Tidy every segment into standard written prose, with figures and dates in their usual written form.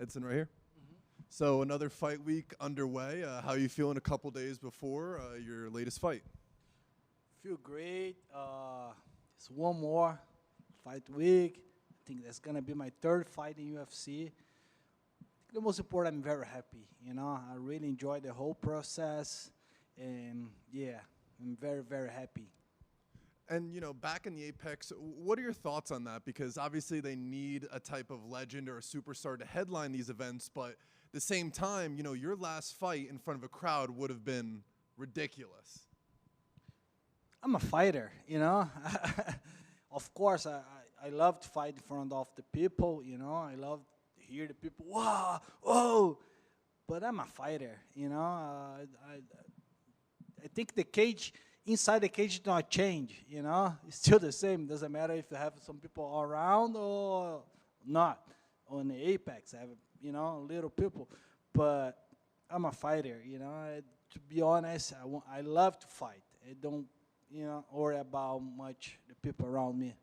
Edson right here. So another fight week underway. How are you feeling a couple days before your latest fight? Feel great. It's one more fight week. I think that's gonna be my third fight in UFC. The most important, I'm very happy. I really enjoyed the whole process, and yeah, I'm very, very happy. And, back in the Apex, what are your thoughts on that? Because obviously they need a type of legend or a superstar to headline these events, but at the same time, your last fight in front of a crowd would have been ridiculous. I'm a fighter. Of course, I love to fight in front of the people. I love to hear the people, wow, oh, but I'm a fighter. I think the cage, inside the cage, did not change. It's still the same. Doesn't matter if you have some people around or not. On the Apex, I have little people, but I'm a fighter. To be honest, I love to fight. I don't worry about much the people around me.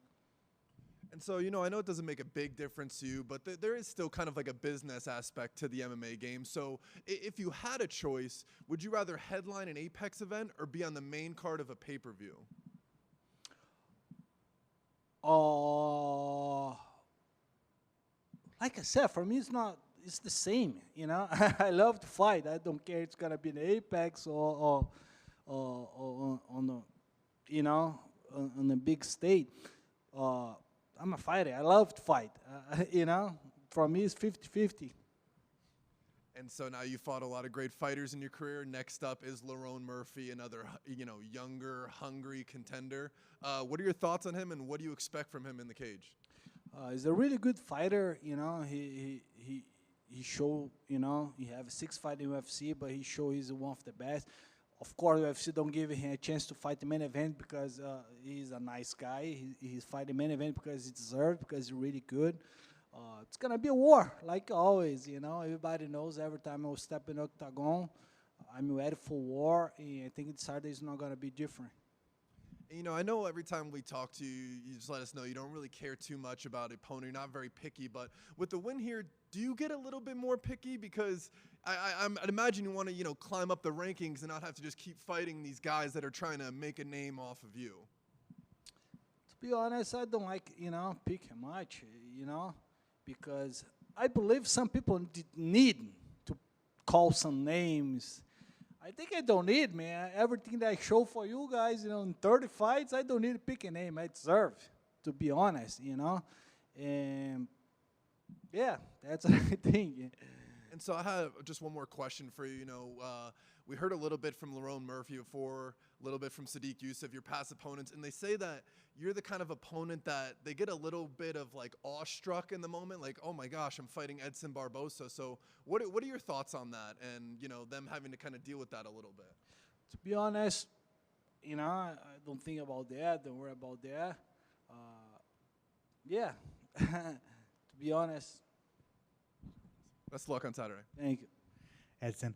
And so, I know it doesn't make a big difference to you, but there is still kind of like a business aspect to the MMA game. So if you had a choice, would you rather headline an Apex event or be on the main card of a pay-per-view? Like I said, for me, it's the same. I love to fight. I don't care if it's going to be in Apex or on the, on the big stage. I'm a fighter. I love to fight. For me, it's 50-50. And so now you fought a lot of great fighters in your career. Next up is Lerone Murphy, another, younger, hungry contender. What are your thoughts on him, and what do you expect from him in the cage? He's a really good fighter. He showed, he have 6 fights in UFC, but he showed he's one of the best. Of course, UFC don't give him a chance to fight the main event because he's a nice guy. He's fighting main event because he deserves, because he's really good. It's going to be a war, like always, Everybody knows every time I step in the octagon, I'm ready for war, and I think Saturday is not going to be different. I know every time we talk to you, you just let us know you don't really care too much about opponent. You're not very picky. But with the win here, do you get a little bit more picky? Because I'd imagine you want to, climb up the rankings and not have to just keep fighting these guys that are trying to make a name off of you. To be honest, I don't like, pick much, because I believe some people need to call some names. I think I don't need, man. Everything that I show for you guys, in 30 fights, I don't need to pick a name. I deserve, to be honest, And, yeah, that's what I think. And so I have just one more question for you. We heard a little bit from Lerone Murphy before, a little bit from Sadiq Youssef, your past opponents, and they say that you're the kind of opponent that they get a little bit of like awestruck in the moment, like, oh my gosh, I'm fighting Edson Barboza. So what are your thoughts on that, and them having to kind of deal with that a little bit? To be honest, I don't think about that. Don't worry about that. Yeah, to be honest. Best of luck on Saturday. Thank you. Edson,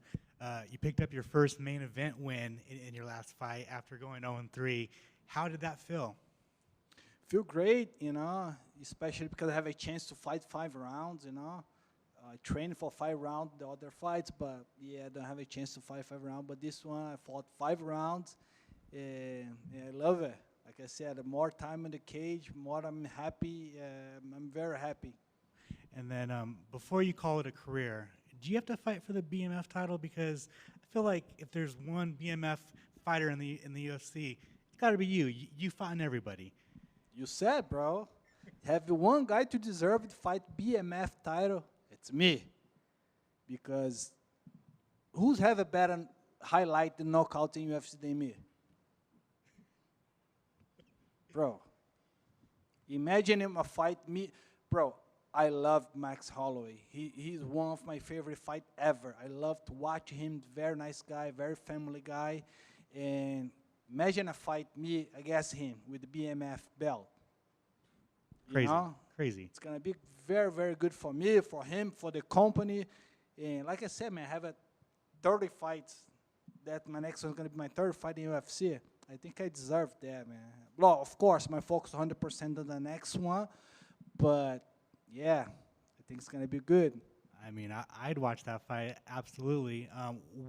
you picked up your first main event win in your last fight after going 0-3. How did that feel? Feel great, especially because I have a chance to fight 5 rounds, I trained for 5 rounds, the other fights, but yeah, I don't have a chance to fight 5 rounds. But this one, I fought 5 rounds, and I love it. Like I said, the more time in the cage, more I'm happy. I'm very happy. And then before you call it a career, do you have to fight for the BMF title? Because I feel like if there's one BMF fighter in the UFC, it's got to be you. You fighting everybody. You said, bro. Have one guy to deserve to fight BMF title? It's me. Because who's have a better highlight than knockout in UFC than me? Bro. Imagine him a fight me. Bro, I love Max Holloway. He's one of my favorite fight ever. I love to watch him. Very nice guy, very family guy. And imagine a fight me against him with the BMF belt. Crazy, crazy. It's going to be very, very good for me, for him, for the company. And like I said, man, I have 30 fights. That my next one's going to be my 3rd fight in UFC. I think I deserve that, man. Well, of course, my focus 100% on the next one. But, yeah, I think it's going to be good. I mean, I'd watch that fight absolutely.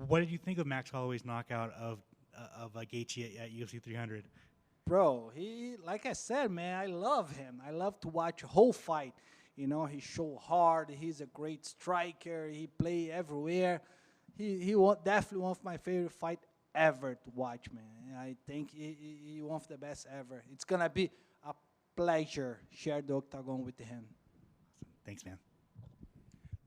What did you think of Max Holloway's knockout of Gaethje at UFC 300? Bro, he, like I said, man, I love him. I love to watch a whole fight. You know, he show hard. He's a great striker. He play everywhere. Definitely one of my favorite fight ever to watch, man. I think he one of the best ever. It's gonna be a pleasure share the octagon with him. Thanks, man.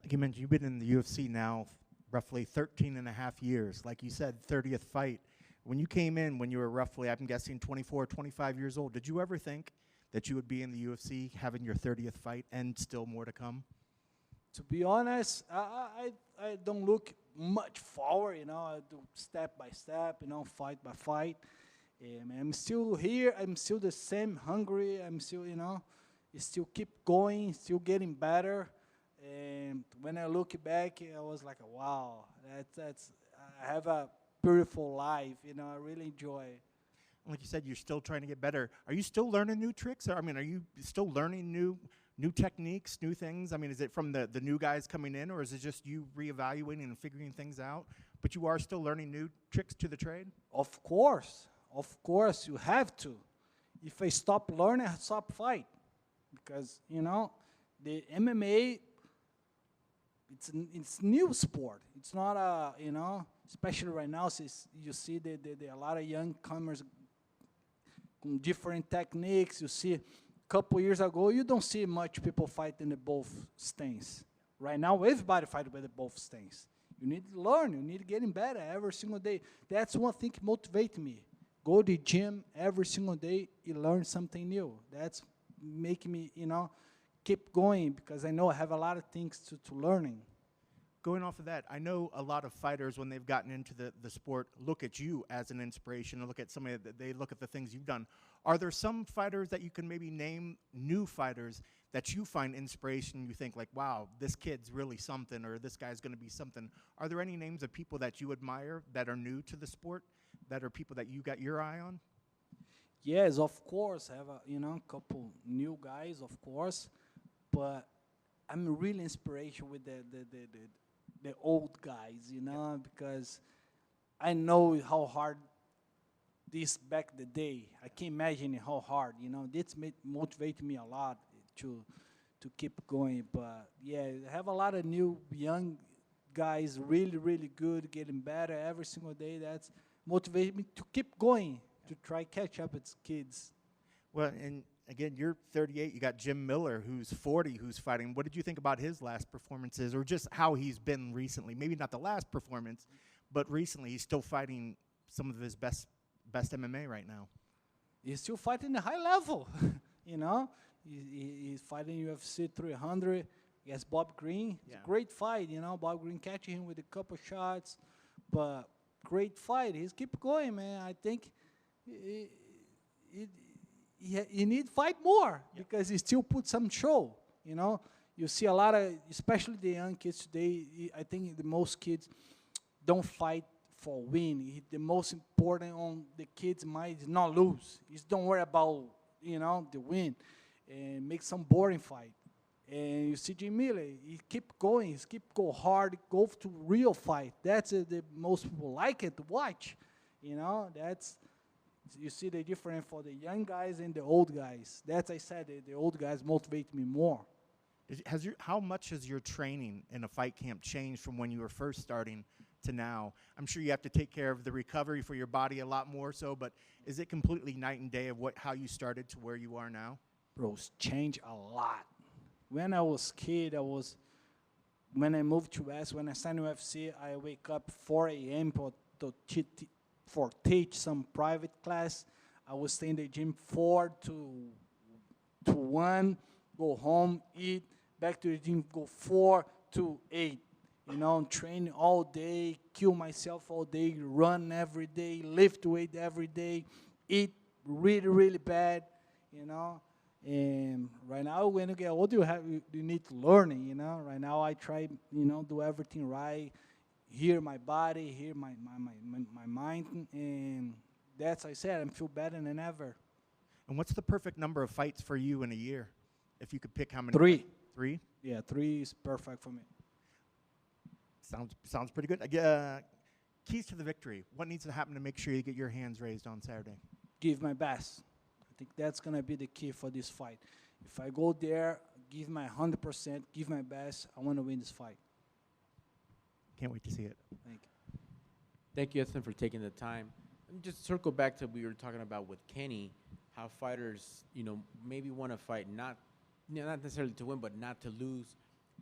Like you mentioned, you've been in the UFC now roughly 13 and a half years. Like you said, 30th fight. When you came in, when you were roughly, I'm guessing, 24, 25 years old, did you ever think that you would be in the UFC having your 30th fight and still more to come? To be honest, I don't look much forward, you know. I do step by step, you know, fight by fight. I'm still here. I'm still the same hungry. I'm still, you know, still keep going, still getting better. And when I look back, I was like, wow, that's I have a beautiful life, you know. I really enjoy it. Like you said, you're still trying to get better. Are you still learning new tricks? Or, I mean, are you still learning new techniques, new things? I mean, is it from the new guys coming in, or is it just you reevaluating and figuring things out? But you are still learning new tricks to the trade? Of course, you have to. If I stop learning, I stop fight. Because, you know, the MMA, it's new sport. It's not a, you know, especially right now, since you see a lot of young comers with different techniques. You see, a couple years ago, you don't see much people fighting the both stance. Right now, everybody fights with the both stance. You need to learn. You need to get better every single day. That's one thing that motivates me. Go to the gym every single day. You learn something new. That's making me, you know, keep going, because I know I have a lot of things to learning. Going off of that, I know a lot of fighters, when they've gotten into the sport, look at you as an inspiration, or look at somebody that they look at the things you've done. Are there some fighters that you can maybe name, new fighters, that you find inspiration, you think like, wow, this kid's really something, or this guy's going to be something? Are there any names of people that you admire that are new to the sport, that are people that you got your eye on? Yes, of course. I have a couple new guys, of course, but I'm really inspiration with the old guys, you know, because I know how hard this back the day. I can't imagine how hard, you know. This motivated me a lot to keep going. But yeah, I have a lot of new young guys, really, really good, getting better every single day. That's motivated me to keep going, to try catch up with kids. Well, and again, you're 38. You got Jim Miller, who's 40, who's fighting. What did you think about his last performances, or just how he's been recently? Maybe not the last performance, but recently he's still fighting some of his best MMA right now. He's still fighting the high level, you know. He's fighting UFC 300 against Bob Green. It's a great fight, you know. Bob Green catching him with a couple shots, but great fight. He's keep going, man. I think he need fight more, because he still put some show, you know. You see a lot of, especially the young kids today, I think the most kids don't fight for win. The most important on the kids' mind is not lose. Is don't worry about, you know, the win, and make some boring fight. And you see Jim Miller, he keep going, he keep go hard, go to real fight. That's the most people like it to watch, you know. That's, you see the difference for the young guys and the old guys. That's, I said, the old guys motivate me more. How much has your training in a fight camp changed from when you were first starting to now? I'm sure you have to take care of the recovery for your body a lot more so, but is it completely night and day of how you started to where you are now? Bro, it's changed a lot. When I was kid, when I moved to US, when I signed UFC, I wake up 4 a.m. for teach some private class. I would stay in the gym 4 to 1, go home, eat, back to the gym, go 4 to 8. You know, train all day, kill myself all day, run every day, lift weight every day, eat really, really bad, you know. And right now, when you get older, you need to learn it, you know. Right now, I try, you know, do everything right, hear my body, hear my mind, and that's, I said, I feel better than ever. And what's the perfect number of fights for you in a year? If you could pick how many? 3. 3? Yeah, 3 is perfect for me. Sounds pretty good. Keys to the victory. What needs to happen to make sure you get your hands raised on Saturday? Give my best. I think that's going to be the key for this fight. If I go there, give my 100%, give my best, I want to win this fight. Can't wait to see it. Thank you. Thank you, Edson, for taking the time. Let me just circle back to what we were talking about with Kenny, how fighters, maybe want to fight not necessarily to win, but not to lose.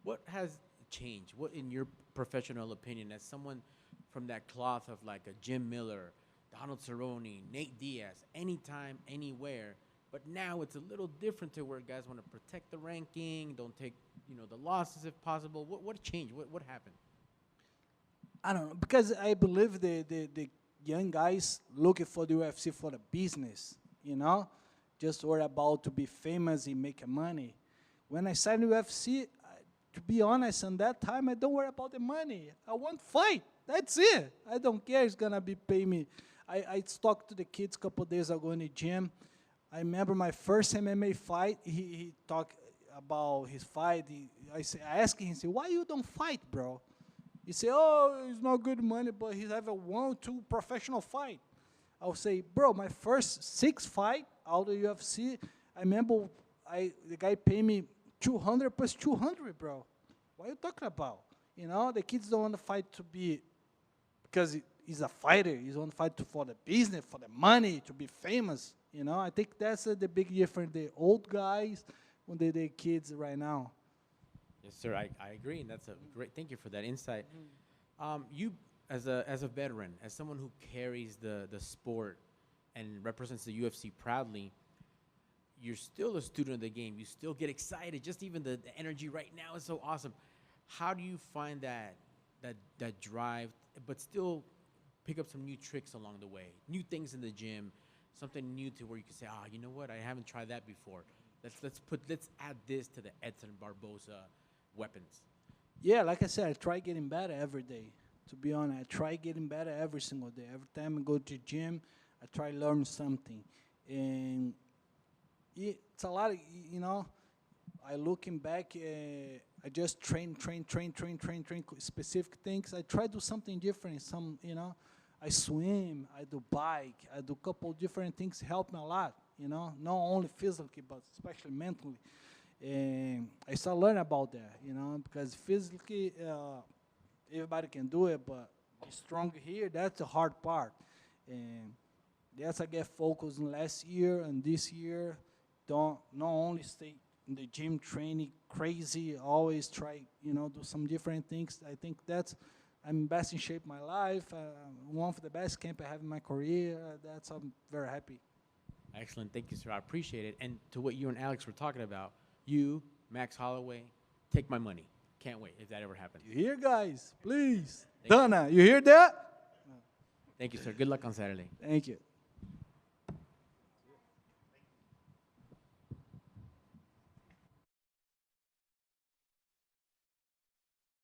What has changed? What, in your professional opinion, as someone from that cloth of like a Jim Miller, Donald Cerrone, Nate Diaz, anytime, anywhere, but now it's a little different to where guys want to protect the ranking, don't take, the losses if possible. What changed? What happened? I don't know, because I believe the young guys looking for the UFC for the business, just worry about to be famous and make money. When I signed the UFC, to be honest, on that time, I don't worry about the money. I want fight. That's it. I don't care. It's going to be pay me. I talked to the kids a couple of days ago in the gym. I remember my first MMA fight. He talked about his fight. I asked him, why you don't fight, bro? He said, oh, it's not good money, but he have a 1-2 professional fight. I'll say, bro, my first 6 fight out of the UFC, I remember the guy paid me 200 plus 200, bro. What are you talking about? The kids don't want to fight to be, because he's a fighter. He want to fight for the business, for the money, to be famous. I think that's the big difference. The old guys, when they're kids right now. Yes, sir. I agree, and that's a great. Thank you for that insight. You, as a veteran, as someone who carries the sport and represents the UFC proudly, you're still a student of the game. You still get excited. Just even the energy right now is so awesome. How do you find that drive, but still pick up some new tricks along the way, new things in the gym, something new to where you can say, you know what, I haven't tried that before. Let's add this to the Edson Barboza weapons. Yeah, like I said, I try getting better every day. To be honest, I try getting better every single day. Every time I go to the gym, I try to learn something. And it's a lot of, I looking back, I just train specific things. I try to do something different. I swim, I do bike, I do a couple different things, help me a lot, not only physically, but especially mentally. And I started learning about that, because physically, everybody can do it, but be strong here, that's the hard part. And that's I get focused in last year and this year. Not only stay in the gym training crazy, always try, do some different things. I think I'm best in shape in my life. One of the best camp I have in my career. I'm very happy. Excellent. Thank you, sir. I appreciate it. And to what you and Alex were talking about, you, Max Holloway, take my money. Can't wait if that ever happens. You hear, guys? Please. Donna, you hear that? Thank you, sir. Good luck on Saturday. Thank you.